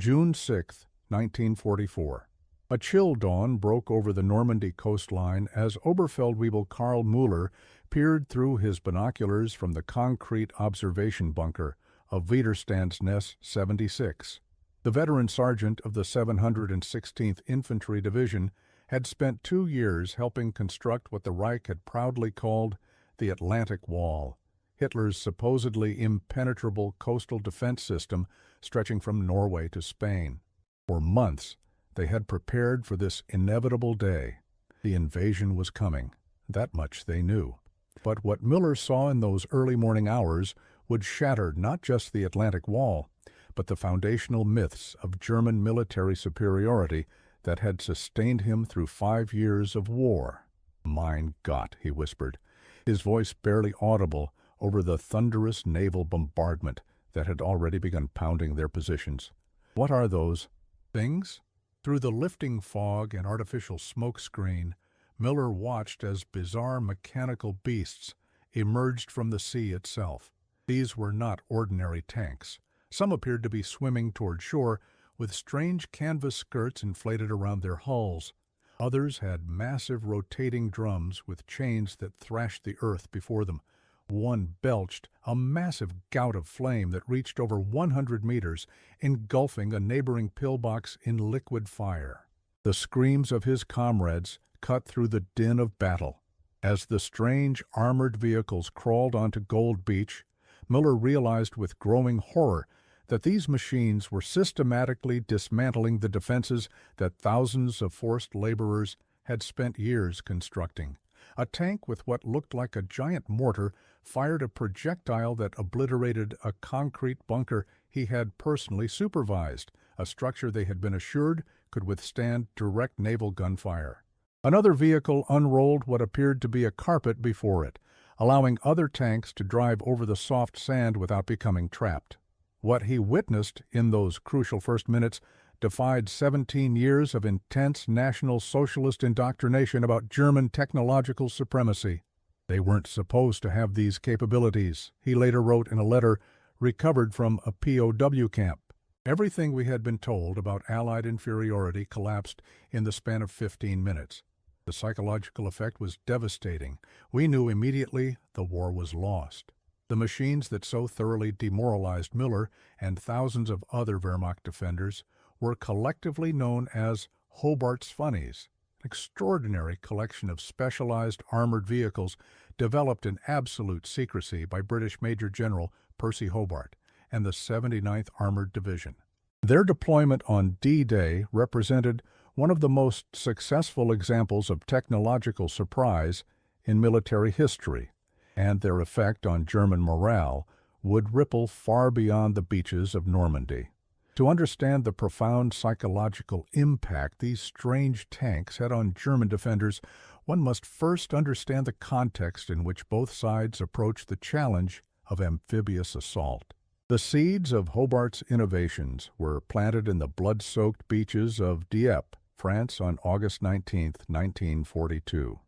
June 6, 1944. A chill dawn broke over the Normandy coastline as Oberfeldwebel Karl Müller peered through his binoculars from the concrete observation bunker of Widerstandsnest 76. The veteran sergeant of the 716th Infantry Division had spent 2 years helping construct what the Reich had proudly called the Atlantic Wall, Hitler's supposedly impenetrable coastal defense system stretching from Norway to Spain. For months, they had prepared for this inevitable day. The invasion was coming. That much they knew. But what Müller saw in those early morning hours would shatter not just the Atlantic Wall, but the foundational myths of German military superiority that had sustained him through 5 years of war. "Mein Gott," he whispered, his voice barely audible over the thunderous naval bombardment that had already begun pounding their positions. "What are those things?" Through the lifting fog and artificial smoke screen, Müller watched as bizarre mechanical beasts emerged from the sea itself. These were not ordinary tanks. Some appeared to be swimming toward shore with strange canvas skirts inflated around their hulls. Others had massive rotating drums with chains that thrashed the earth before them. One belched a massive gout of flame that reached over 100 meters, engulfing a neighboring pillbox in liquid fire. The screams of his comrades cut through the din of battle. As the strange armored vehicles crawled onto Gold Beach, Müller realized with growing horror that these machines were systematically dismantling the defenses that thousands of forced laborers had spent years constructing. A tank with what looked like a giant mortar fired a projectile that obliterated a concrete bunker he had personally supervised, a structure they had been assured could withstand direct naval gunfire. Another vehicle unrolled what appeared to be a carpet before it, allowing other tanks to drive over the soft sand without becoming trapped. What he witnessed in those crucial first minutes defied 17 years of intense National Socialist indoctrination about German technological supremacy. They weren't supposed to have these capabilities, he later wrote in a letter recovered from a POW camp. Everything we had been told about Allied inferiority collapsed in the span of 15 minutes. The psychological effect was devastating. We knew immediately the war was lost. The machines that so thoroughly demoralized Müller and thousands of other Wehrmacht defenders were collectively known as Hobart's Funnies, an extraordinary collection of specialized armored vehicles developed in absolute secrecy by British Major General Percy Hobart and the 79th Armored Division. Their deployment on D-Day represented one of the most successful examples of technological surprise in military history, and their effect on German morale would ripple far beyond the beaches of Normandy. To understand the profound psychological impact these strange tanks had on German defenders, one must first understand the context in which both sides approached the challenge of amphibious assault. The seeds of Hobart's innovations were planted in the blood-soaked beaches of Dieppe, France on August 19, 1942.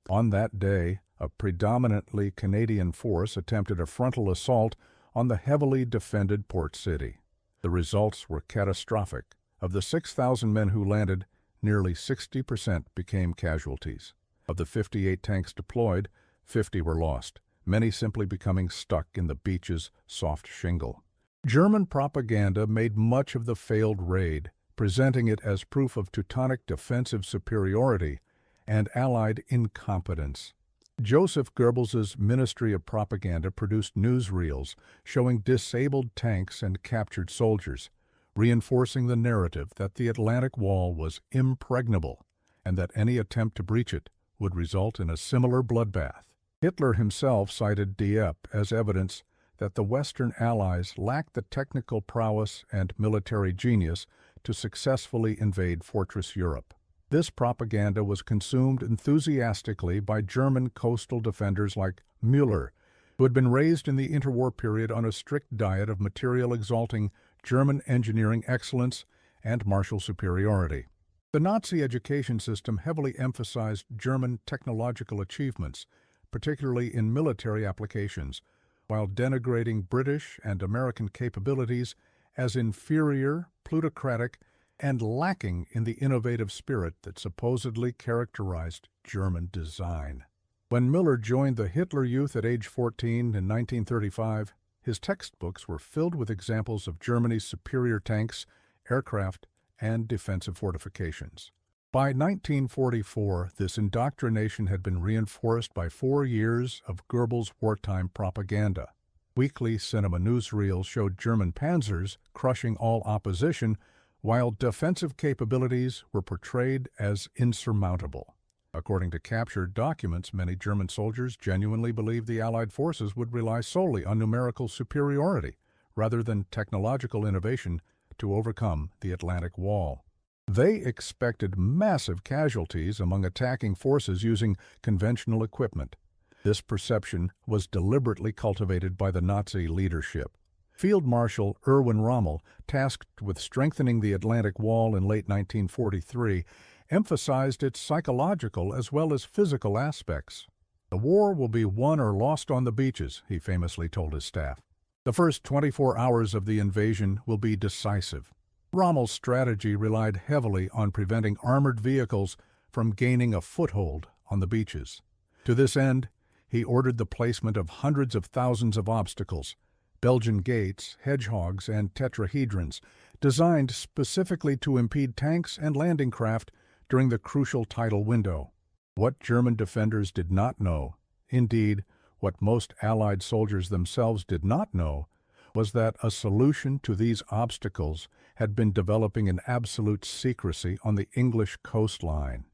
On that day, a predominantly Canadian force attempted a frontal assault on the heavily defended port city. The results were catastrophic. Of the 6,000 men who landed, nearly 60% became casualties. Of the 58 tanks deployed, 50 were lost, many simply becoming stuck in the beach's soft shingle. German propaganda made much of the failed raid, presenting it as proof of Teutonic defensive superiority and Allied incompetence. Joseph Goebbels's Ministry of Propaganda produced newsreels showing disabled tanks and captured soldiers, reinforcing the narrative that the Atlantic Wall was impregnable and that any attempt to breach it would result in a similar bloodbath. Hitler himself cited Dieppe as evidence that the Western Allies lacked the technical prowess and military genius to successfully invade Fortress Europe. This propaganda was consumed enthusiastically by German coastal defenders like Müller, who had been raised in the interwar period on a strict diet of material exalting German engineering excellence and martial superiority. The Nazi education system heavily emphasized German technological achievements, particularly in military applications, while denigrating British and American capabilities as inferior, plutocratic, and lacking in the innovative spirit that supposedly characterized German design. When Müller joined the Hitler Youth at age 14 in 1935, his textbooks were filled with examples of Germany's superior tanks, aircraft, and defensive fortifications. By 1944, this indoctrination had been reinforced by 4 years of Goebbels' wartime propaganda. Weekly cinema newsreels showed German panzers crushing all opposition, while defensive capabilities were portrayed as insurmountable. According to captured documents, many German soldiers genuinely believed the Allied forces would rely solely on numerical superiority rather than technological innovation to overcome the Atlantic Wall. They expected massive casualties among attacking forces using conventional equipment. This perception was deliberately cultivated by the Nazi leadership. Field Marshal Erwin Rommel, tasked with strengthening the Atlantic Wall in late 1943, emphasized its psychological as well as physical aspects. "The war will be won or lost on the beaches," he famously told his staff. "The first 24 hours of the invasion will be decisive." Rommel's strategy relied heavily on preventing armored vehicles from gaining a foothold on the beaches. To this end, he ordered the placement of hundreds of thousands of obstacles, Belgian gates, hedgehogs, and tetrahedrons, designed specifically to impede tanks and landing craft during the crucial tidal window. What German defenders did not know, indeed, what most Allied soldiers themselves did not know, was that a solution to these obstacles had been developing in absolute secrecy on the English coastline.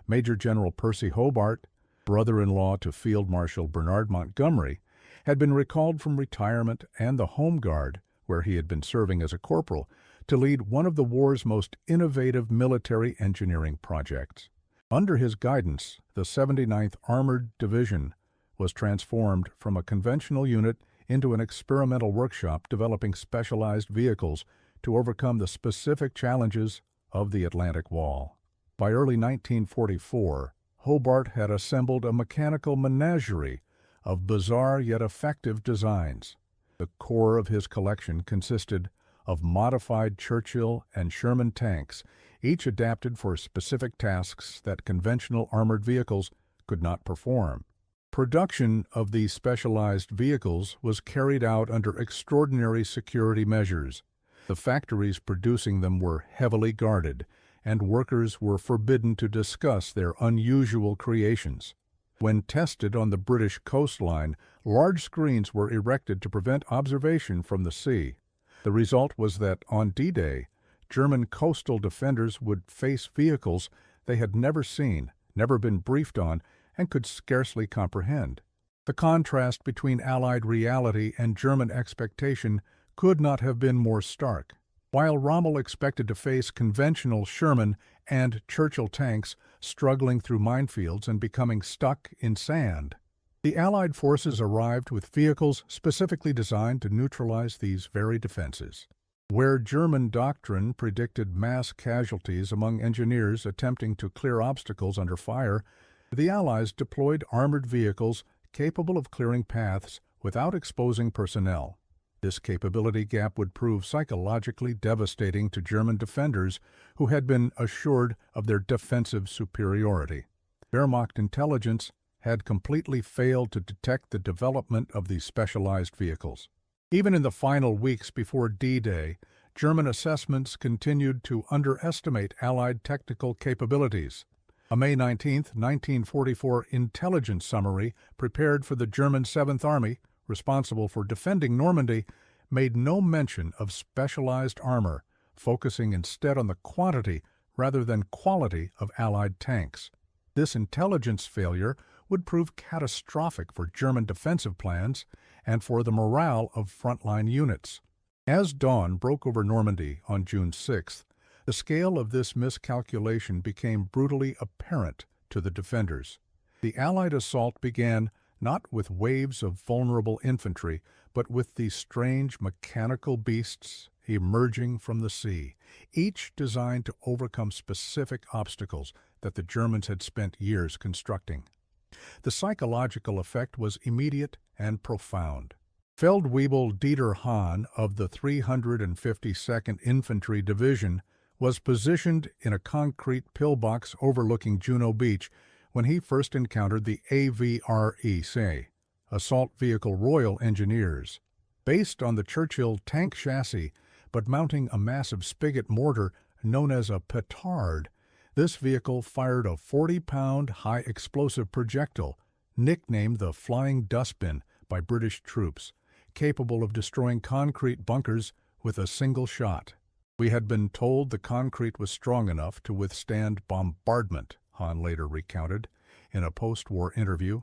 Major General Percy Hobart, brother-in-law to Field Marshal Bernard Montgomery, had been recalled from retirement and the Home Guard, where he had been serving as a corporal, to lead one of the war's most innovative military engineering projects. Under his guidance, the 79th Armored Division was transformed from a conventional unit into an experimental workshop developing specialized vehicles to overcome the specific challenges of the Atlantic Wall. By early 1944, Hobart had assembled a mechanical menagerie of bizarre yet effective designs. The core of his collection consisted of modified Churchill and Sherman tanks, each adapted for specific tasks that conventional armored vehicles could not perform. Production of these specialized vehicles was carried out under extraordinary security measures. The factories producing them were heavily guarded, and workers were forbidden to discuss their unusual creations. When tested on the British coastline, large screens were erected to prevent observation from the sea. The result was that on D-Day, German coastal defenders would face vehicles they had never seen, never been briefed on, and could scarcely comprehend. The contrast between Allied reality and German expectation could not have been more stark. While Rommel expected to face conventional Sherman and Churchill tanks struggling through minefields and becoming stuck in sand, the Allied forces arrived with vehicles specifically designed to neutralize these very defenses. Where German doctrine predicted mass casualties among engineers attempting to clear obstacles under fire, the Allies deployed armored vehicles capable of clearing paths without exposing personnel. This capability gap would prove psychologically devastating to German defenders who had been assured of their defensive superiority. Wehrmacht intelligence had completely failed to detect the development of these specialized vehicles. Even in the final weeks before D-Day, German assessments continued to underestimate Allied technical capabilities. A May 19, 1944 intelligence summary prepared for the German 7th Army, responsible for defending Normandy, made no mention of specialized armor, focusing instead on the quantity rather than quality of Allied tanks. This intelligence failure would prove catastrophic for German defensive plans and for the morale of frontline units. As dawn broke over Normandy on June 6th, the scale of this miscalculation became brutally apparent to the defenders. The Allied assault began not with waves of vulnerable infantry, but with these strange mechanical beasts emerging from the sea, each designed to overcome specific obstacles that the Germans had spent years constructing. The psychological effect was immediate and profound. Feldwebel Dieter Hahn of the 352nd Infantry Division was positioned in a concrete pillbox overlooking Juno Beach when he first encountered the AVREC, Assault Vehicle Royal Engineers. Based on the Churchill tank chassis, but mounting a massive spigot mortar known as a petard, this vehicle fired a 40-pound high-explosive projectile, nicknamed the Flying Dustbin by British troops, capable of destroying concrete bunkers with a single shot. We had been told the concrete was strong enough to withstand bombardment, Hahn later recounted in a post-war interview.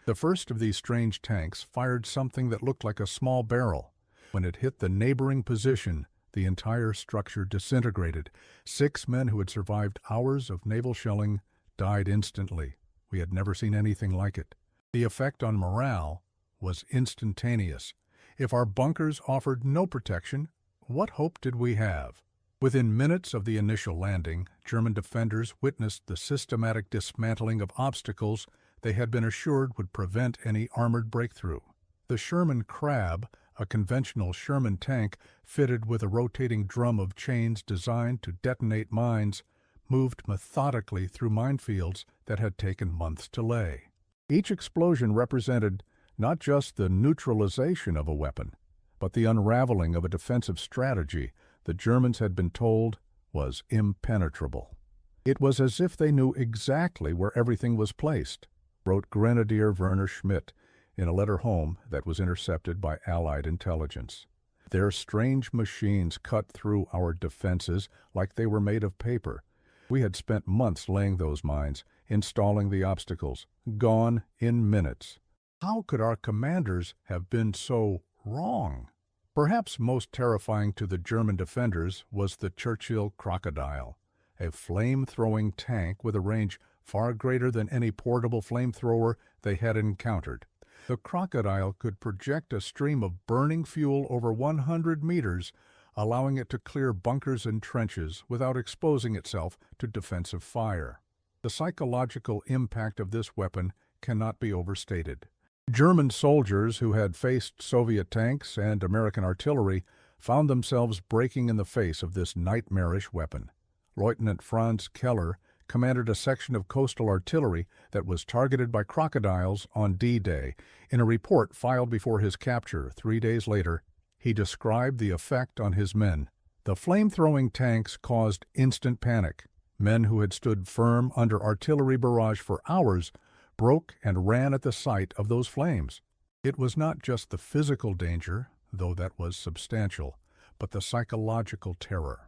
The first of these strange tanks fired something that looked like a small barrel. When it hit the neighboring position, the entire structure disintegrated. 6 men who had survived hours of naval shelling died instantly. We had never seen anything like it. The effect on morale was instantaneous. If our bunkers offered no protection, what hope did we have? Within minutes of the initial landing, German defenders witnessed the systematic dismantling of obstacles they had been assured would prevent any armored breakthrough. The Sherman Crab, a conventional Sherman tank fitted with a rotating drum of chains designed to detonate mines, moved methodically through minefields that had taken months to lay. Each explosion represented not just the neutralization of a weapon, but the unraveling of a defensive strategy the Germans had been told was impenetrable. It was as if they knew exactly where everything was placed, wrote Grenadier Werner Schmidt in a letter home that was intercepted by Allied intelligence. Their strange machines cut through our defenses like they were made of paper. We had spent months laying those mines, installing the obstacles, gone in minutes. How could our commanders have been so wrong? Perhaps most terrifying to the German defenders was the Churchill Crocodile, a flame-throwing tank with a range far greater than any portable flamethrower they had encountered. The Crocodile could project a stream of burning fuel over 100 meters, allowing it to clear bunkers and trenches without exposing itself to defensive fire. The psychological impact of this weapon cannot be overstated. German soldiers who had faced Soviet tanks and American artillery found themselves breaking in the face of this nightmarish weapon. Lieutenant Franz Keller commanded a section of coastal artillery that was targeted by crocodiles on D-Day. In a report filed before his capture 3 days later, he described the effect on his men. The flame-throwing tanks caused instant panic. Men who had stood firm under artillery barrage for hours broke and ran at the sight of those flames. It was not just the physical danger, though that was substantial, but the psychological terror.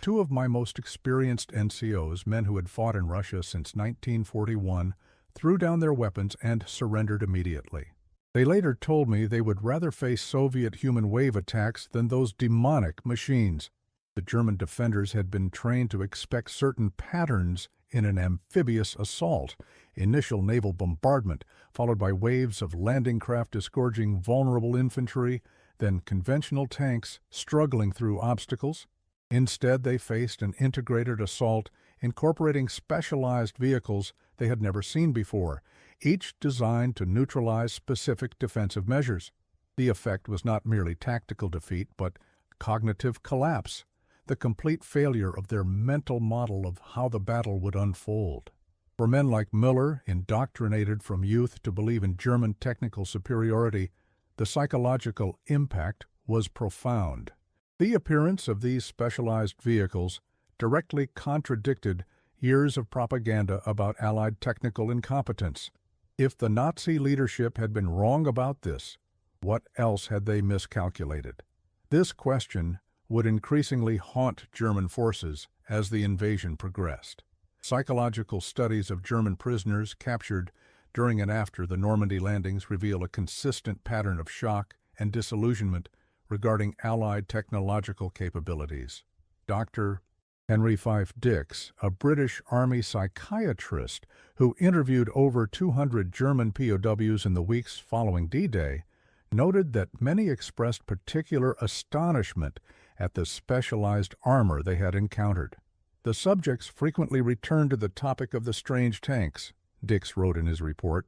2 of my most experienced NCOs, men who had fought in Russia since 1941, threw down their weapons and surrendered immediately. They later told me they would rather face Soviet human wave attacks than those demonic machines. The German defenders had been trained to expect certain patterns in an amphibious assault: initial naval bombardment, followed by waves of landing craft disgorging vulnerable infantry, then conventional tanks struggling through obstacles. Instead, they faced an integrated assault incorporating specialized vehicles they had never seen before, each designed to neutralize specific defensive measures. The effect was not merely tactical defeat, but cognitive collapse, the complete failure of their mental model of how the battle would unfold. For men like Müller, indoctrinated from youth to believe in German technical superiority, the psychological impact was profound. The appearance of these specialized vehicles directly contradicted years of propaganda about Allied technical incompetence. If the Nazi leadership had been wrong about this, what else had they miscalculated? This question would increasingly haunt German forces as the invasion progressed. Psychological studies of German prisoners captured during and after the Normandy landings reveal a consistent pattern of shock and disillusionment regarding Allied technological capabilities. Dr. Henry Fife Dix, a British Army psychiatrist who interviewed over 200 German POWs in the weeks following D-Day, noted that many expressed particular astonishment at the specialized armor they had encountered. The subjects frequently returned to the topic of the strange tanks, Dix wrote in his report.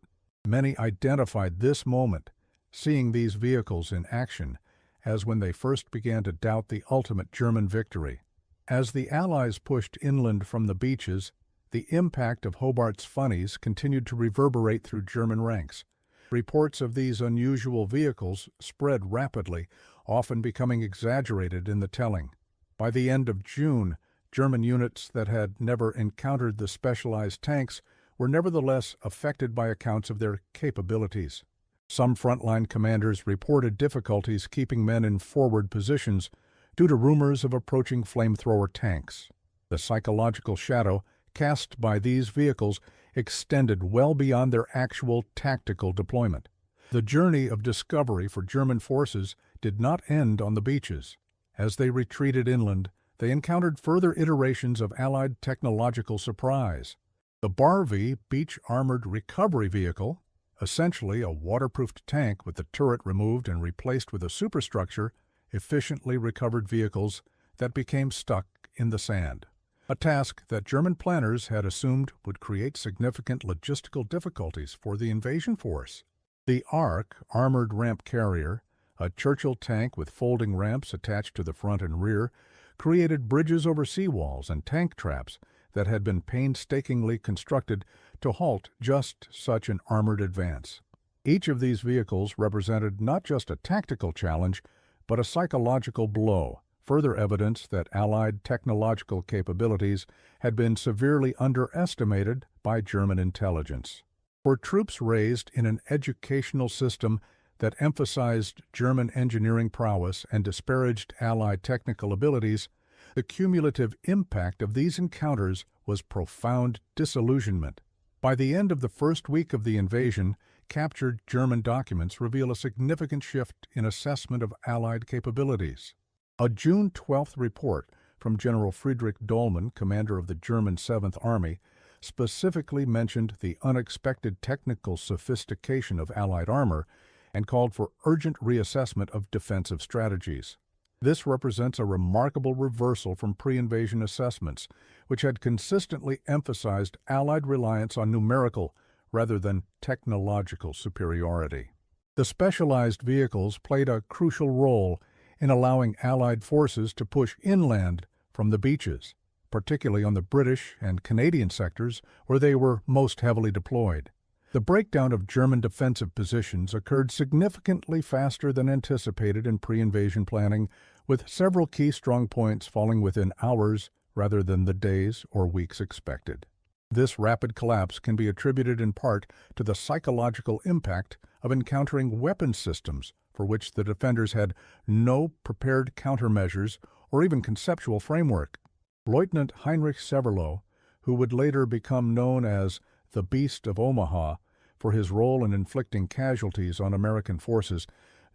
Many identified this moment, seeing these vehicles in action as when they first began to doubt the ultimate German victory. As the Allies pushed inland from the beaches, the impact of Hobart's Funnies continued to reverberate through German ranks. Reports of these unusual vehicles spread rapidly, often becoming exaggerated in the telling. By the end of June, German units that had never encountered the specialized tanks were nevertheless affected by accounts of their capabilities. Some frontline commanders reported difficulties keeping men in forward positions due to rumors of approaching flamethrower tanks. The psychological shadow cast by these vehicles extended well beyond their actual tactical deployment. The journey of discovery for German forces did not end on the beaches. As they retreated inland, they encountered further iterations of Allied technological surprise. The Barvi Beach Armored Recovery Vehicle, essentially a waterproofed tank with the turret removed and replaced with a superstructure, efficiently recovered vehicles that became stuck in the sand, a task that German planners had assumed would create significant logistical difficulties for the invasion force. The Ark Armored Ramp Carrier, a Churchill tank with folding ramps attached to the front and rear, created bridges over seawalls and tank traps that had been painstakingly constructed to halt just such an armored advance. Each of these vehicles represented not just a tactical challenge, but a psychological blow, further evidence that Allied technological capabilities had been severely underestimated by German intelligence. For troops raised in an educational system that emphasized German engineering prowess and disparaged Allied technical abilities, the cumulative impact of these encounters was profound disillusionment. By the end of the first week of the invasion, captured German documents reveal a significant shift in assessment of Allied capabilities. A June 12th report from General Friedrich Dollmann, commander of the German 7th Army, specifically mentioned the unexpected technical sophistication of Allied armor and called for urgent reassessment of defensive strategies. This represents a remarkable reversal from pre-invasion assessments, which had consistently emphasized Allied reliance on numerical rather than technological superiority. The specialized vehicles played a crucial role in allowing Allied forces to push inland from the beaches, particularly on the British and Canadian sectors where they were most heavily deployed. The breakdown of German defensive positions occurred significantly faster than anticipated in pre-invasion planning, with several key strong points falling within hours rather than the days or weeks expected. This rapid collapse can be attributed in part to the psychological impact of encountering weapon systems for which the defenders had no prepared countermeasures or even conceptual framework. Lieutenant Heinrich Severloh, who would later become known as the Beast of Omaha for his role in inflicting casualties on American forces,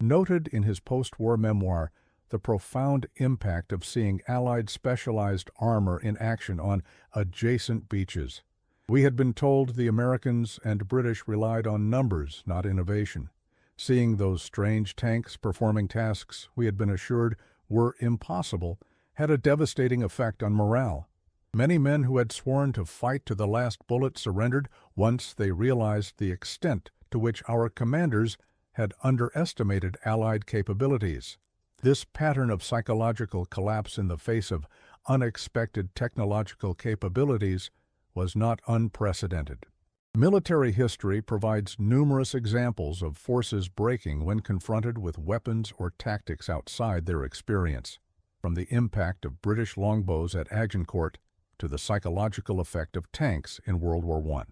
noted in his post-war memoir the profound impact of seeing Allied specialized armor in action on adjacent beaches. We had been told the Americans and British relied on numbers, not innovation. Seeing those strange tanks performing tasks we had been assured were impossible had a devastating effect on morale. Many men who had sworn to fight to the last bullet surrendered once they realized the extent to which our commanders had underestimated Allied capabilities. This pattern of psychological collapse in the face of unexpected technological capabilities was not unprecedented. Military history provides numerous examples of forces breaking when confronted with weapons or tactics outside their experience, from the impact of British longbows at Agincourt to the psychological effect of tanks in World War I.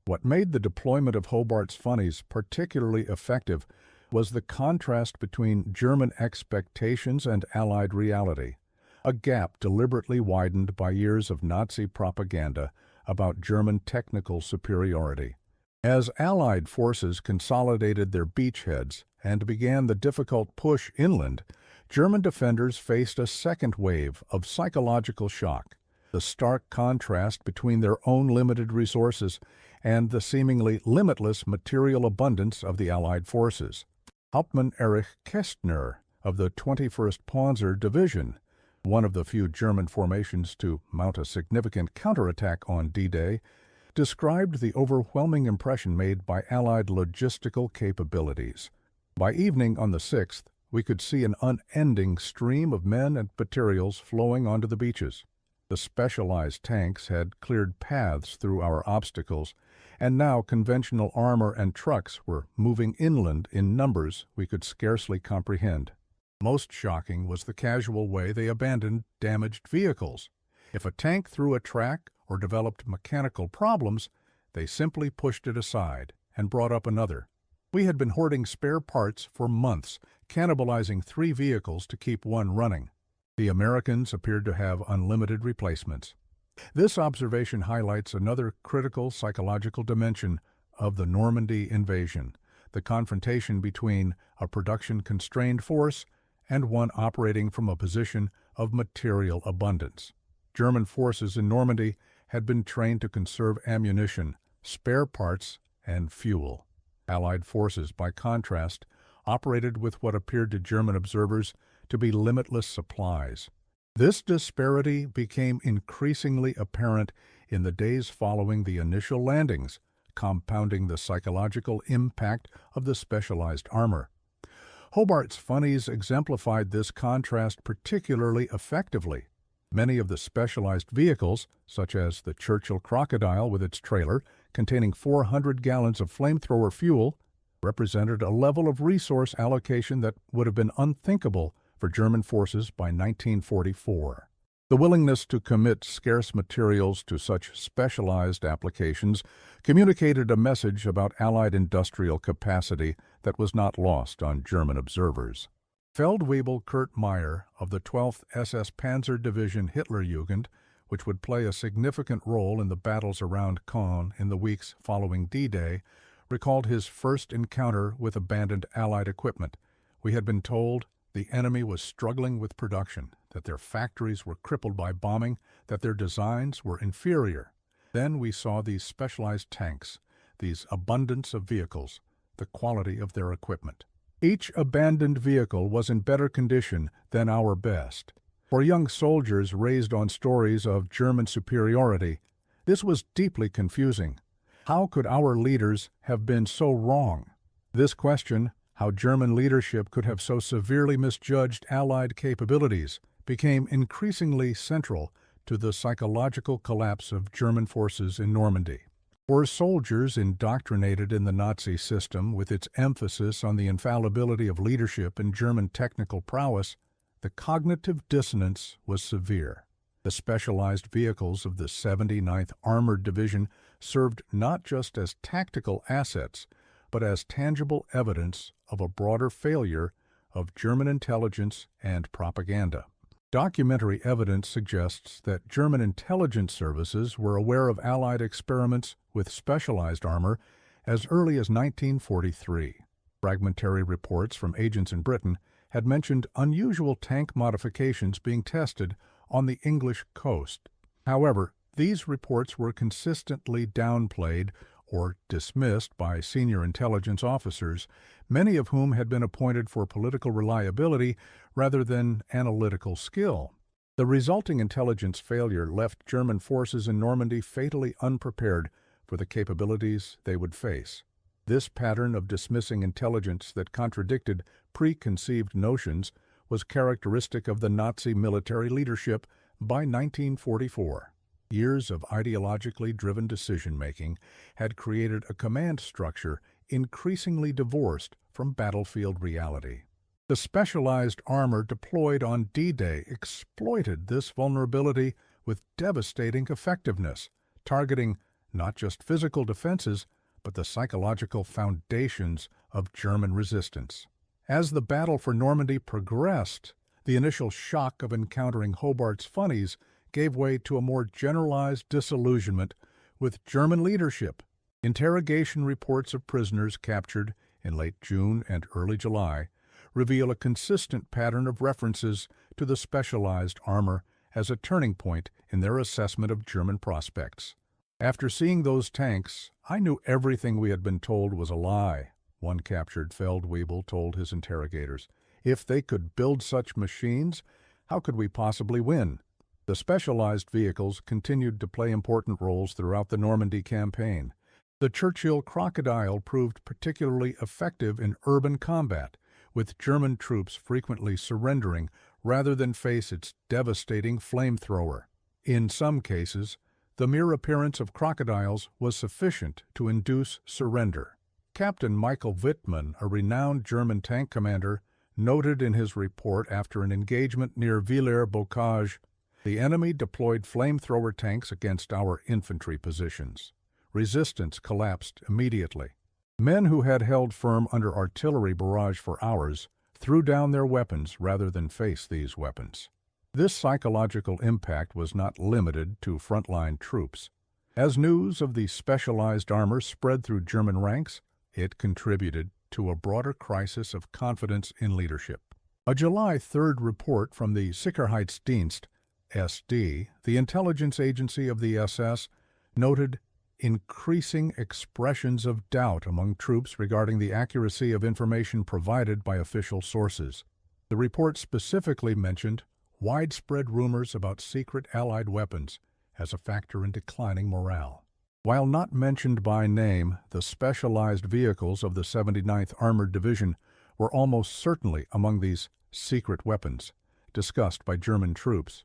What made the deployment of Hobart's Funnies particularly effective was the contrast between German expectations and Allied reality, a gap deliberately widened by years of Nazi propaganda about German technical superiority. As Allied forces consolidated their beachheads and began the difficult push inland, German defenders faced a second wave of psychological shock, the stark contrast between their own limited resources and the seemingly limitless material abundance of the Allied forces. Hauptmann Erich Kästner of the 21st Panzer Division, one of the few German formations to mount a significant counterattack on D-Day, described the overwhelming impression made by Allied logistical capabilities. By evening on the 6th, we could see an unending stream of men and materials flowing onto the beaches. The specialized tanks had cleared paths through our obstacles, and now conventional armor and trucks were moving inland in numbers we could scarcely comprehend. Most shocking was the casual way they abandoned damaged vehicles. If a tank threw a track or developed mechanical problems, they simply pushed it aside and brought up another. We had been hoarding spare parts for months, cannibalizing 3 vehicles to keep one running. The Americans appeared to have unlimited replacements. This observation highlights another critical psychological dimension of the Normandy invasion, the confrontation between a production-constrained force and one operating from a position of material abundance. German forces in Normandy had been trained to conserve ammunition, spare parts, and fuel. Allied forces, by contrast, operated with what appeared to German observers to be limitless supplies. This disparity became increasingly apparent in the days following the initial landings, compounding the psychological impact of the specialized armor. Hobart's Funnies exemplified this contrast particularly effectively. Many of the specialized vehicles, such as the Churchill Crocodile with its trailer containing 400 gallons of flamethrower fuel, represented a level of resource allocation that would have been unthinkable for German forces by 1944. The willingness to commit scarce materials to such specialized applications communicated a message about Allied industrial capacity that was not lost on German observers. Feldwebel Kurt Meyer of the 12th SS Panzer Division Hitlerjugend, which would play a significant role in the battles around Caen in the weeks following D-Day, recalled his first encounter with abandoned Allied equipment. We had been told the enemy was struggling with production, that their factories were crippled by bombing, that their designs were inferior. Then we saw these specialized tanks, these abundance of vehicles, the quality of their equipment. Each abandoned vehicle was in better condition than our best. For young soldiers raised on stories of German superiority, this was deeply confusing. How could our leaders have been so wrong? This question, how German leadership could have so severely misjudged Allied capabilities, became increasingly central to the psychological collapse of German forces in Normandy. For soldiers indoctrinated in the Nazi system with its emphasis on the infallibility of leadership and German technical prowess, the cognitive dissonance was severe. The specialized vehicles of the 79th Armored Division served not just as tactical assets, but as tangible evidence of a broader failure of German intelligence and propaganda. Documentary evidence suggests that German intelligence services were aware of Allied experiments with specialized armor as early as 1943. Fragmentary reports from agents in Britain had mentioned unusual tank modifications being tested on the English coast. However, these reports were consistently downplayed or dismissed by senior intelligence officers, many of whom had been appointed for political reliability rather than analytical skill. The resulting intelligence failure left German forces in Normandy fatally unprepared for the capabilities they would face. This pattern of dismissing intelligence that contradicted preconceived notions was characteristic of the Nazi military leadership by 1944. Years of ideologically driven decision-making had created a command structure increasingly divorced from battlefield reality. The specialized armor deployed on D-Day exploited this vulnerability with devastating effectiveness, targeting not just physical defenses, but the psychological foundations of German resistance. As the battle for Normandy progressed, the initial shock of encountering Hobart's Funnies gave way to a more generalized disillusionment with German leadership. Interrogation reports of prisoners captured in late June and early July reveal a consistent pattern of references to the specialized armor as a turning point in their assessment of German prospects. After seeing those tanks, I knew everything we had been told was a lie, one captured Feldwebel told his interrogators. If they could build such machines, how could we possibly win? The specialized vehicles continued to play important roles throughout the Normandy campaign. The Churchill crocodile proved particularly effective in urban combat, with German troops frequently surrendering rather than face its devastating flamethrower. In some cases, the mere appearance of crocodiles was sufficient to induce surrender. Captain Michael Wittmann, a renowned German tank commander, noted in his report after an engagement near Villers-Bocage, "The enemy deployed flamethrower tanks against our infantry positions. Resistance collapsed immediately. Men who had held firm under artillery barrage for hours threw down their weapons rather than face these weapons." This psychological impact was not limited to frontline troops. As news of the specialized armor spread through German ranks, it contributed to a broader crisis of confidence in leadership. A July 3rd report from the Sicherheitsdienst, SD, the intelligence agency of the SS, noted increasing expressions of doubt among troops regarding the accuracy of information provided by official sources. The report specifically mentioned widespread rumors about secret Allied weapons as a factor in declining morale. While not mentioned by name, the specialized vehicles of the 79th Armored Division were almost certainly among these secret weapons discussed by German troops.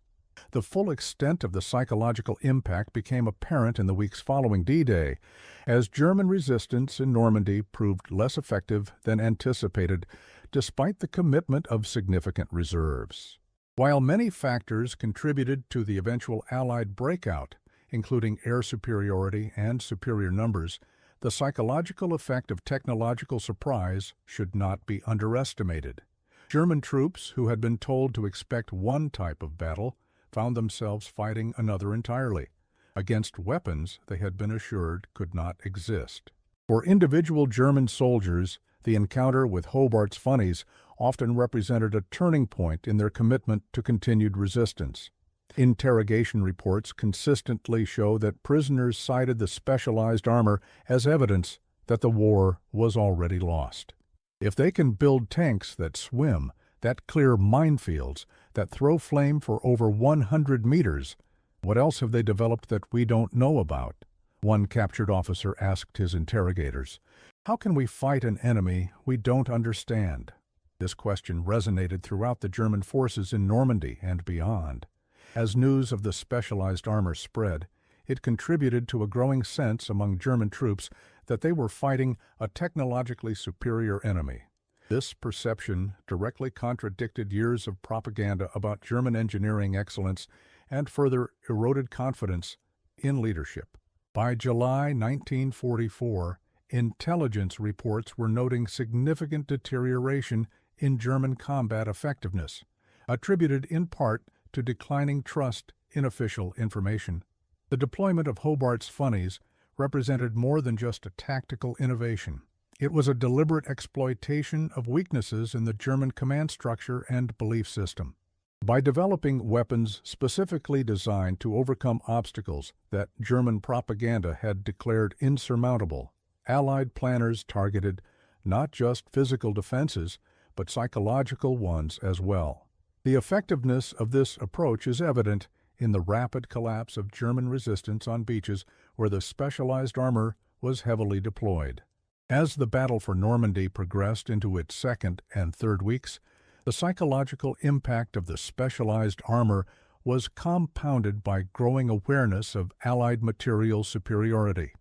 The full extent of the psychological impact became apparent in the weeks following D-Day, as German resistance in Normandy proved less effective than anticipated, despite the commitment of significant reserves. While many factors contributed to the eventual Allied breakout, including air superiority and superior numbers, the psychological effect of technological surprise should not be underestimated. German troops, who had been told to expect one type of battle, found themselves fighting another entirely, against weapons they had been assured could not exist. For individual German soldiers, the encounter with Hobart's Funnies often represented a turning point in their commitment to continued resistance. Interrogation reports consistently show that prisoners cited the specialized armor as evidence that the war was already lost. If they can build tanks that swim, that clear minefields, that throw flame for over 100 meters, what else have they developed that we don't know about? One captured officer asked his interrogators, "How can we fight an enemy we don't understand?" This question resonated throughout the German forces in Normandy and beyond. As news of the specialized armor spread, it contributed to a growing sense among German troops that they were fighting a technologically superior enemy. This perception directly contradicted years of propaganda about German engineering excellence and further eroded confidence in leadership. By July 1944, intelligence reports were noting significant deterioration in German combat effectiveness, attributed in part to declining trust in official information. The deployment of Hobart's Funnies represented more than just a tactical innovation. It was a deliberate exploitation of weaknesses in the German command structure and belief system. By developing weapons specifically designed to overcome obstacles that German propaganda had declared insurmountable, Allied planners targeted not just physical defenses, but psychological ones as well. The effectiveness of this approach is evident in the rapid collapse of German resistance on beaches where the specialized armor was heavily deployed. As the battle for Normandy progressed into its second and third weeks, the psychological impact of the specialized armor was compounded by growing awareness of Allied material superiority.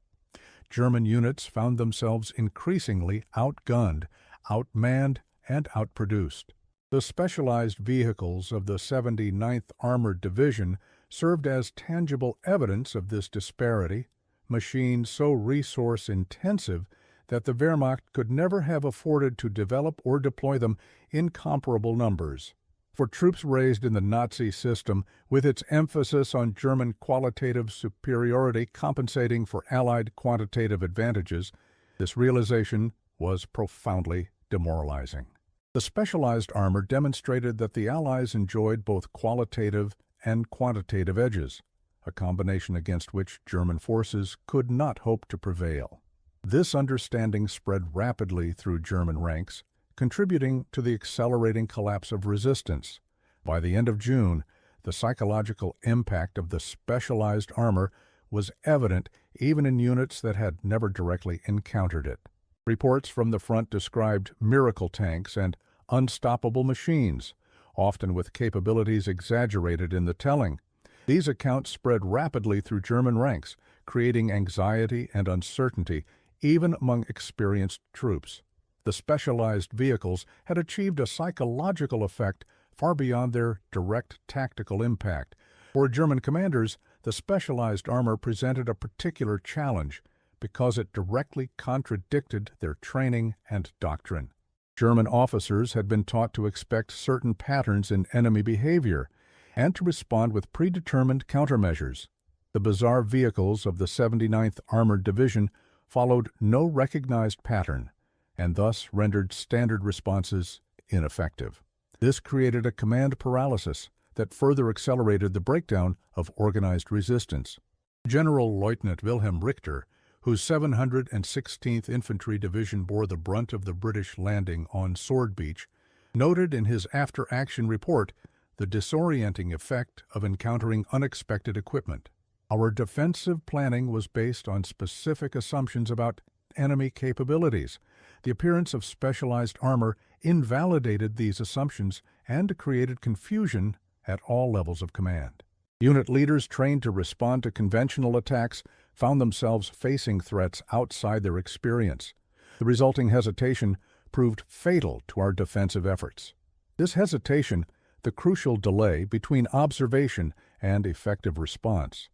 German units found themselves increasingly outgunned, outmanned, and outproduced. The specialized vehicles of the 79th Armored Division served as tangible evidence of this disparity, machines so resource-intensive that the Wehrmacht could never have afforded to develop or deploy them in comparable numbers. For troops raised in the Nazi system, with its emphasis on German qualitative superiority compensating for Allied quantitative advantages, this realization was profoundly demoralizing. The specialized armor demonstrated that the Allies enjoyed both qualitative and quantitative edges, a combination against which German forces could not hope to prevail. This understanding spread rapidly through German ranks, contributing to the accelerating collapse of resistance. By the end of June, the psychological impact of the specialized armor was evident even in units that had never directly encountered it. Reports from the front described miracle tanks and unstoppable machines, often with capabilities exaggerated in the telling. These accounts spread rapidly through German ranks, creating anxiety and uncertainty even among experienced troops. The specialized vehicles had achieved a psychological effect far beyond their direct tactical impact. For German commanders, the specialized armor presented a particular challenge because it directly contradicted their training and doctrine. German officers had been taught to expect certain patterns in enemy behavior and to respond with predetermined countermeasures. The bizarre vehicles of the 79th Armored Division followed no recognized pattern and thus rendered standard responses ineffective. This created a command paralysis that further accelerated the breakdown of organized resistance. General Lieutenant Wilhelm Richter, whose 716th Infantry Division bore the brunt of the British landing on Sword Beach, noted in his after-action report the disorienting effect of encountering unexpected equipment. Our defensive planning was based on specific assumptions about enemy capabilities. The appearance of specialized armor invalidated these assumptions and created confusion at all levels of command. Unit leaders trained to respond to conventional attacks found themselves facing threats outside their experience. The resulting hesitation proved fatal to our defensive efforts. This hesitation, the crucial delay between observation and effective response,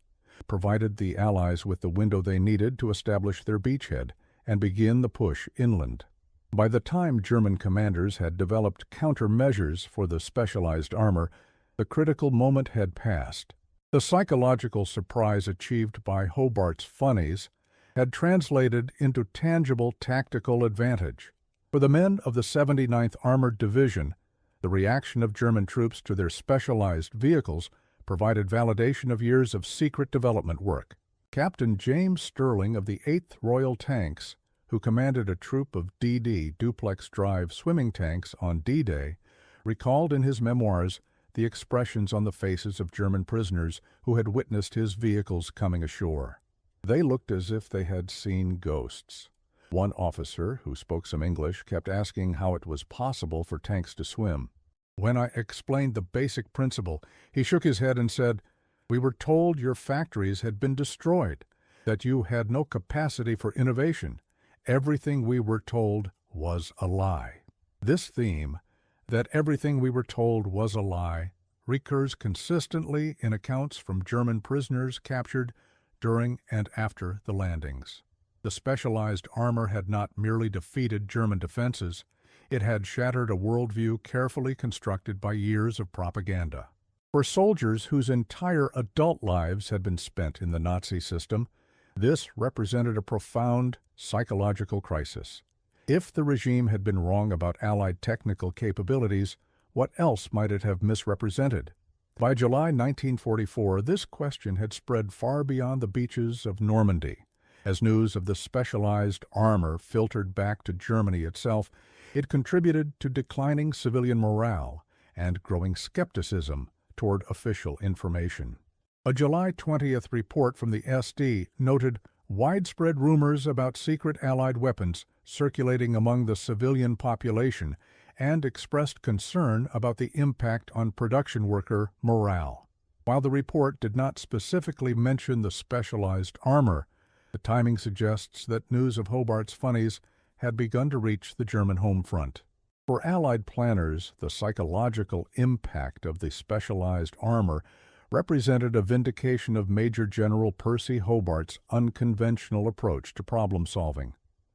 provided the Allies with the window they needed to establish their beachhead and begin the push inland. By the time German commanders had developed countermeasures for the specialized armor, the critical moment had passed. The psychological surprise achieved by Hobart's Funnies had translated into tangible tactical advantage. For the men of the 79th Armored Division, the reaction of German troops to their specialized vehicles provided validation of years of secret development work. Captain James Sterling of the 8th Royal Tanks, who commanded a troop of DD duplex-drive swimming tanks on D-Day, recalled in his memoirs the expressions on the faces of German prisoners who had witnessed his vehicles coming ashore. They looked as if they had seen ghosts. One officer, who spoke some English, kept asking how it was possible for tanks to swim. When I explained the basic principle, he shook his head and said, "We were told your factories had been destroyed, that you had no capacity for innovation. Everything we were told was a lie." This theme, that everything we were told was a lie, recurs consistently in accounts from German prisoners captured during and after the landings. The specialized armor had not merely defeated German defenses, it had shattered a worldview carefully constructed by years of propaganda. For soldiers whose entire adult lives had been spent in the Nazi system, this represented a profound psychological crisis. If the regime had been wrong about Allied technical capabilities, what else might it have misrepresented? By July 1944, this question had spread far beyond the beaches of Normandy. As news of the specialized armor filtered back to Germany itself, it contributed to declining civilian morale and growing skepticism toward official information. A July 20th report from the SD noted widespread rumors about secret Allied weapons circulating among the civilian population and expressed concern about the impact on production worker morale. While the report did not specifically mention the specialized armor, the timing suggests that news of Hobart's Funnies had begun to reach the German home front. For Allied planners, the psychological impact of the specialized armor represented a vindication of Major General Percy Hobart's unconventional approach to problem-solving.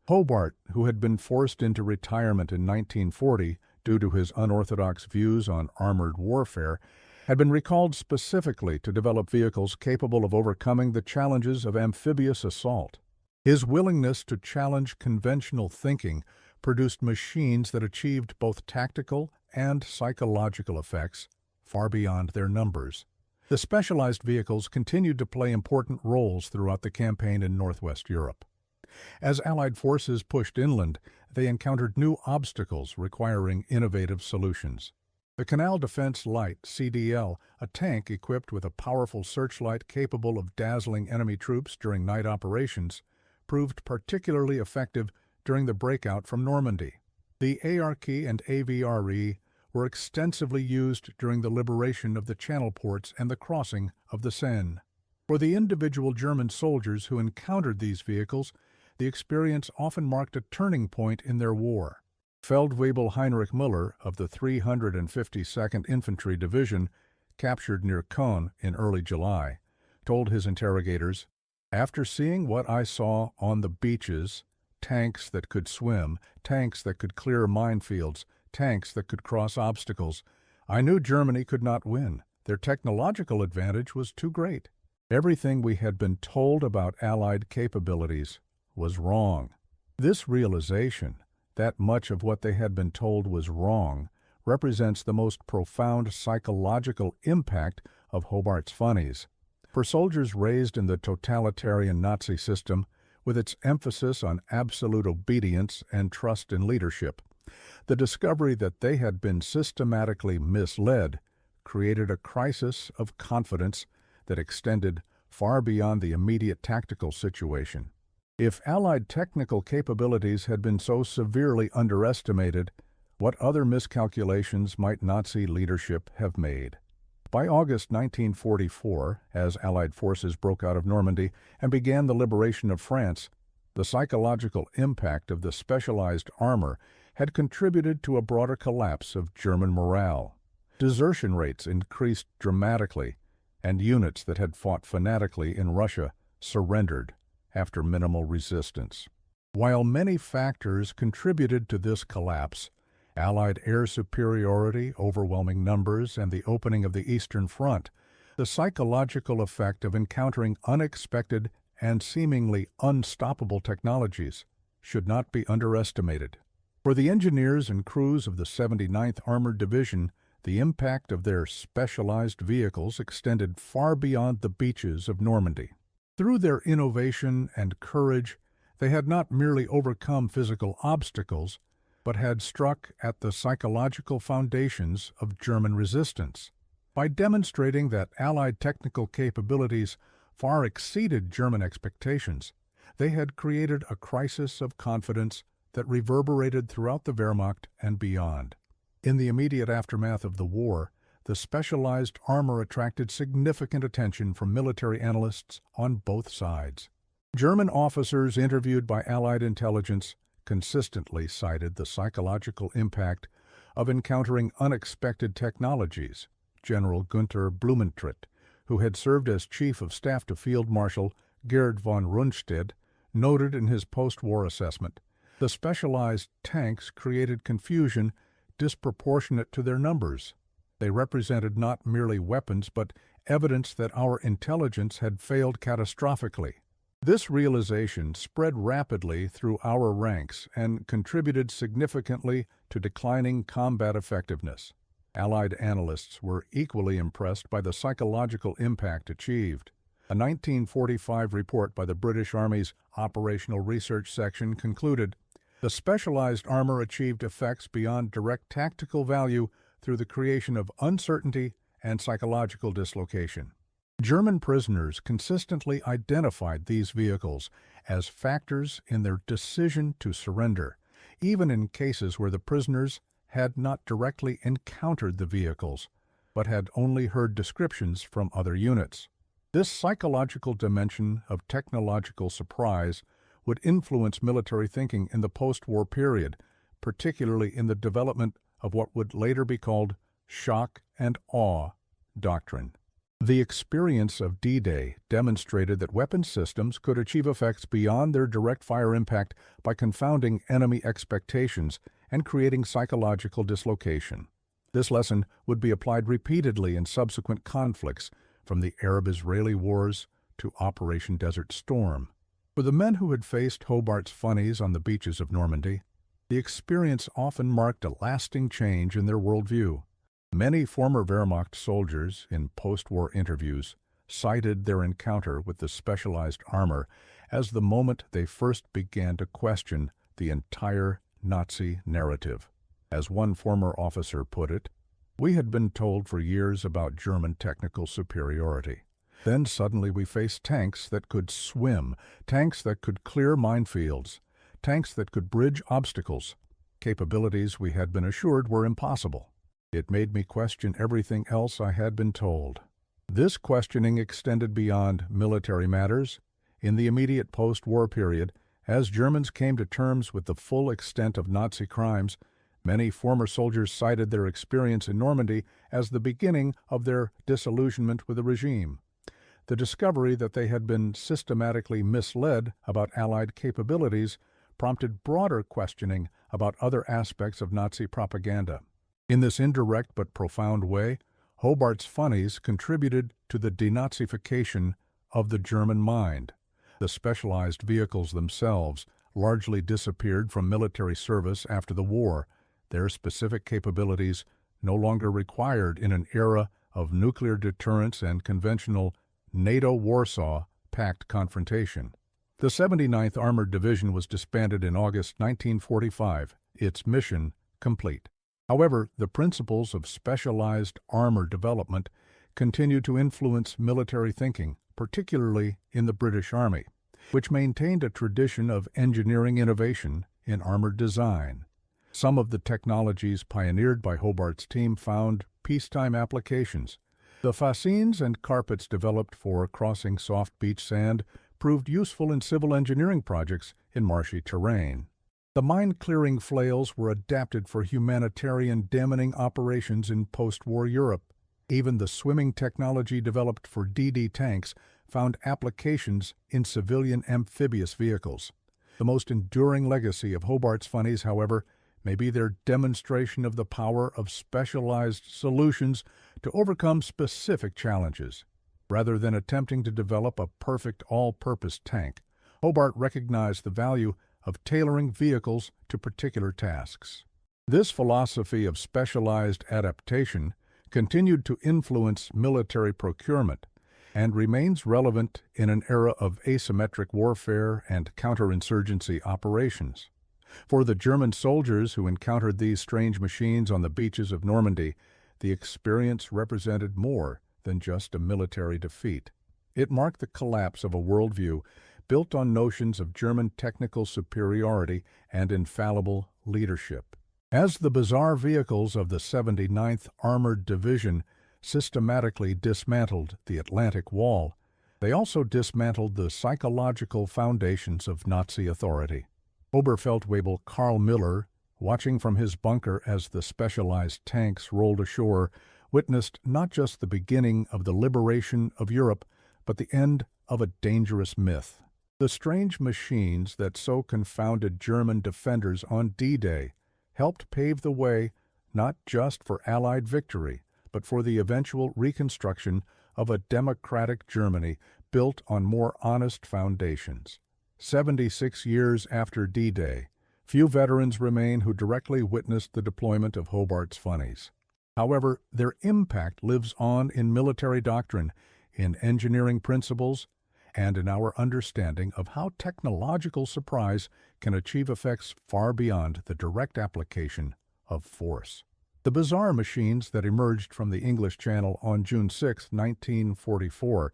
Hobart, who had been forced into retirement in 1940 due to his unorthodox views on armored warfare, had been recalled specifically to develop vehicles capable of overcoming the challenges of amphibious assault. His willingness to challenge conventional thinking produced machines that achieved both tactical and psychological effects far beyond their numbers. The specialized vehicles continued to play important roles throughout the campaign in Northwest Europe. As Allied forces pushed inland, they encountered new obstacles requiring innovative solutions. The Canal Defense Light, CDL, a tank equipped with a powerful searchlight capable of dazzling enemy troops during night operations, proved particularly effective during the breakout from Normandy. The ARK and AVRE were extensively used during the liberation of the Channel ports and the crossing of the Seine. For the individual German soldiers who encountered these vehicles, the experience often marked a turning point in their war. Feldwebel Heinrich Müller of the 352nd Infantry Division, captured near Caen in early July, told his interrogators, "After seeing what I saw on the beaches, tanks that could swim, tanks that could clear minefields, tanks that could cross obstacles, I knew Germany could not win. Their technological advantage was too great. Everything we had been told about Allied capabilities was wrong." This realization, that much of what they had been told was wrong, represents the most profound psychological impact of Hobart's Funnies. For soldiers raised in the totalitarian Nazi system, with its emphasis on absolute obedience and trust in leadership, the discovery that they had been systematically misled created a crisis of confidence that extended far beyond the immediate tactical situation. If Allied technical capabilities had been so severely underestimated, what other miscalculations might Nazi leadership have made? By August 1944, as Allied forces broke out of Normandy and began the liberation of France, the psychological impact of the specialized armor had contributed to a broader collapse of German morale. Desertion rates increased dramatically, and units that had fought fanatically in Russia surrendered after minimal resistance. While many factors contributed to this collapse, Allied air superiority, overwhelming numbers, and the opening of the Eastern Front, the psychological effect of encountering unexpected and seemingly unstoppable technologies should not be underestimated. For the engineers and crews of the 79th Armored Division, the impact of their specialized vehicles extended far beyond the beaches of Normandy. Through their innovation and courage, they had not merely overcome physical obstacles, but had struck at the psychological foundations of German resistance. By demonstrating that Allied technical capabilities far exceeded German expectations, they had created a crisis of confidence that reverberated throughout the Wehrmacht and beyond. In the immediate aftermath of the war, the specialized armor attracted significant attention from military analysts on both sides. German officers interviewed by Allied intelligence consistently cited the psychological impact of encountering unexpected technologies. General Günther Blumentritt, who had served as Chief of Staff to Field Marshal Gerd von Rundstedt, noted in his post-war assessment, "The specialized tanks created confusion disproportionate to their numbers. They represented not merely weapons, but evidence that our intelligence had failed catastrophically." This realization spread rapidly through our ranks and contributed significantly to declining combat effectiveness. Allied analysts were equally impressed by the psychological impact achieved. A 1945 report by the British Army's Operational Research Section concluded, "The specialized armor achieved effects beyond direct tactical value through the creation of uncertainty and psychological dislocation." German prisoners consistently identified these vehicles as factors in their decision to surrender, even in cases where the prisoners had not directly encountered the vehicles, but had only heard descriptions from other units. This psychological dimension of technological surprise would influence military thinking in the post-war period, particularly in the development of what would later be called shock and awe doctrine. The experience of D-Day demonstrated that weapon systems could achieve effects beyond their direct fire impact by confounding enemy expectations and creating psychological dislocation. This lesson would be applied repeatedly in subsequent conflicts, from the Arab-Israeli Wars to Operation Desert Storm. For the men who had faced Hobart's Funnies on the beaches of Normandy, the experience often marked a lasting change in their worldview. Many former Wehrmacht soldiers, in post-war interviews, cited their encounter with the specialized armor as the moment they first began to question the entire Nazi narrative. As one former officer put it, We had been told for years about German technical superiority. Then suddenly we faced tanks that could swim, tanks that could clear minefields, tanks that could bridge obstacles, capabilities we had been assured were impossible. It made me question everything else I had been told. This questioning extended beyond military matters. In the immediate post-war period, as Germans came to terms with the full extent of Nazi crimes, many former soldiers cited their experience in Normandy as the beginning of their disillusionment with the regime. The discovery that they had been systematically misled about Allied capabilities prompted broader questioning about other aspects of Nazi propaganda. In this indirect but profound way, Hobart's Funnies contributed to the denazification of the German mind. The specialized vehicles themselves largely disappeared from military service after the war, their specific capabilities no longer required in an era of nuclear deterrence and conventional NATO-Warsaw Pact confrontation. The 79th Armored Division was disbanded in August 1945, its mission complete. However, the principles of specialized armor development continued to influence military thinking, particularly in the British Army, which maintained a tradition of engineering innovation in armored design. Some of the technologies pioneered by Hobart's team found peacetime applications. The fascines and carpets developed for crossing soft beach sand proved useful in civil engineering projects in marshy terrain. The mine-clearing flails were adapted for humanitarian demining operations in post-war Europe. Even the swimming technology developed for DD tanks found applications in civilian amphibious vehicles. The most enduring legacy of Hobart's Funnies, however, may be their demonstration of the power of specialized solutions to overcome specific challenges. Rather than attempting to develop a perfect all-purpose tank, Hobart recognized the value of tailoring vehicles to particular tasks. This philosophy of specialized adaptation continued to influence military procurement and remains relevant in an era of asymmetric warfare and counterinsurgency operations. For the German soldiers who encountered these strange machines on the beaches of Normandy, the experience represented more than just a military defeat. It marked the collapse of a worldview built on notions of German technical superiority and infallible leadership. As the bizarre vehicles of the 79th Armored Division systematically dismantled the Atlantic Wall, they also dismantled the psychological foundations of Nazi authority. Oberfeldwebel Karl Müller, watching from his bunker as the specialized tanks rolled ashore, witnessed not just the beginning of the liberation of Europe, but the end of a dangerous myth. The strange machines that so confounded German defenders on D-Day helped pave the way not just for Allied victory, but for the eventual reconstruction of a democratic Germany built on more honest foundations. 76 years after D-Day, few veterans remain who directly witnessed the deployment of Hobart's Funnies. However, their impact lives on in military doctrine, in engineering principles, and in our understanding of how technological surprise can achieve effects far beyond the direct application of force. The bizarre machines that emerged from the English Channel on June 6, 1944,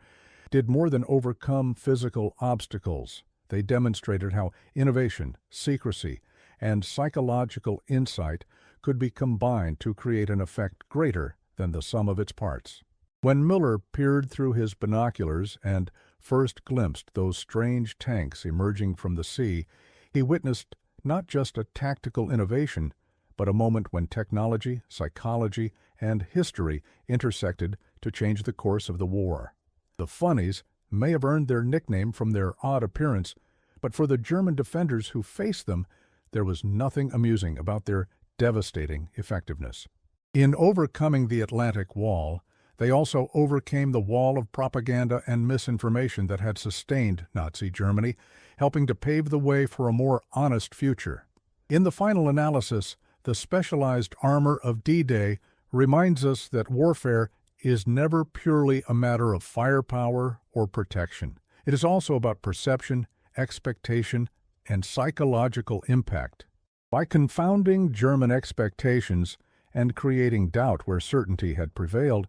did more than overcome physical obstacles. They demonstrated how innovation, secrecy, and psychological insight could be combined to create an effect greater than the sum of its parts. When Müller peered through his binoculars and first glimpsed those strange tanks emerging from the sea, he witnessed not just a tactical innovation, but a moment when technology, psychology, and history intersected to change the course of the war. The Funnies may have earned their nickname from their odd appearance, but for the German defenders who faced them, there was nothing amusing about their devastating effectiveness. In overcoming the Atlantic Wall, they also overcame the wall of propaganda and misinformation that had sustained Nazi Germany, helping to pave the way for a more honest future. In the final analysis, the specialized armor of D-Day reminds us that warfare is never purely a matter of firepower or protection. It is also about perception, expectation, and psychological impact. By confounding German expectations and creating doubt where certainty had prevailed,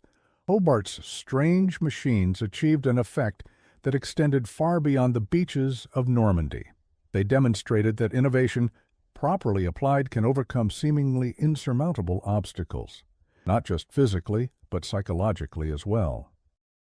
Hobart's strange machines achieved an effect that extended far beyond the beaches of Normandy. They demonstrated that innovation, properly applied, can overcome seemingly insurmountable obstacles, not just physically, but psychologically as well.